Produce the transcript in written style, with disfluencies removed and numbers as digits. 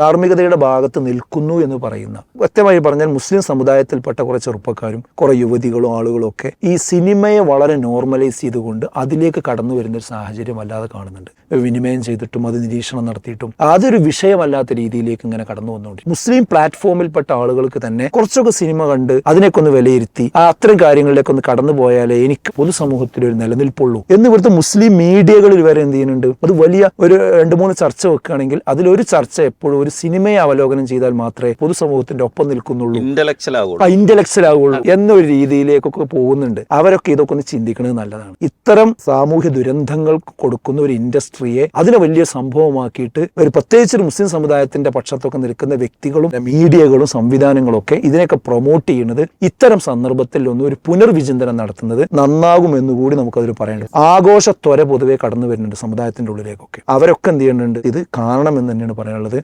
ധാർമ്മികതയുടെ ഭാഗത്ത് നിൽക്കുന്നു എന്ന് പറയുന്ന, വ്യക്തമായി പറഞ്ഞാൽ മുസ്ലിം സമുദായത്തിൽപ്പെട്ട കുറെ ചെറുപ്പക്കാരും കുറെ യുവതികളും ആളുകളും ഒക്കെ ഈ സിനിമയെ വളരെ നോർമലൈസ് ചെയ്തുകൊണ്ട് അതിലേക്ക് കടന്നു വരുന്ന ഒരു സാഹചര്യം അല്ലാതെ കാണുന്നുണ്ട്. വിനിമയം ചെയ്തിട്ടും അത് നിരീക്ഷണം നടത്തിയിട്ടും അതൊരു വിഷയമല്ലാത്ത രീതിയിലേക്ക് ഇങ്ങനെ കടന്നു വന്നുകൊണ്ട് മുസ്ലിം പ്ലാറ്റ്ഫോമിൽപ്പെട്ട ആളുകൾക്ക് തന്നെ കുറച്ചൊക്കെ സിനിമ കണ്ട് അതിനെയൊക്കെ ഒന്ന് വിലയിരുത്തി അത്തരം കാര്യങ്ങളിലേക്ക് ഒന്ന് കടന്നു പോയാലേ എനിക്ക് പൊതുസമൂഹത്തിൽ ഒരു നിലനിൽപ്പുള്ളൂ എന്ന് ഇവിടുത്തെ മുസ്ലിം മീഡിയകളിൽ വരെ എന്ത് ചെയ്യുന്നുണ്ട്. അത് വലിയ ഒരു 2-3 ചർച്ച വെക്കുകയാണെങ്കിൽ അതിലൊരു ചർച്ച എപ്പോഴും ഒരു സിനിമയെ അവലോകനം ചെയ്താൽ മാത്രമേ പൊതുസമൂഹത്തിന്റെ ഒപ്പം നിൽക്കുന്നുള്ളൂ, ഇന്റലക്ച്വൽ ആവുള്ളൂ എന്നൊരു രീതിയിലേക്കൊക്കെ പോകുന്നുണ്ട്. അവരൊക്കെ ഇതൊക്കെ ഒന്ന് ചിന്തിക്കുന്നത് നല്ലതാണ്. ഇത്തരം സാമൂഹ്യ ദുരന്തങ്ങൾ കൊടുക്കുന്ന ഒരു ഇൻഡസ്ട്രിയെ അതിനെ വലിയ സംഭവമാക്കിയിട്ട് ഒരു പ്രത്യേകിച്ച് ഒരു മുസ്ലിം സമുദായത്തിന്റെ പക്ഷത്തൊക്കെ നിൽക്കുന്ന വ്യക്തികളും മീഡിയകളും സംവിധാനങ്ങളും ഒക്കെ ഇതിനെയൊക്കെ പ്രൊമോട്ട് ചെയ്യുന്നത് ഇത്തരം സന്ദർഭത്തിൽ ഒന്നും ഒരു പുനർവിചിന്തനം നടത്തുന്നത് നന്നാകുമെന്നുകൂടി നമുക്കതൊരു പറയേണ്ടത്. ആഘോഷത്വര പൊതുവെ കടന്നു വരുന്നുണ്ട് സമുദായത്തിന്റെ ഉള്ളിലേക്കൊക്കെ. അവരൊക്കെ എന്ത് ചെയ്യുന്നുണ്ട്, ഇത് കാണണമെന്ന് തന്നെയാണ് പറയാനുള്ളത്.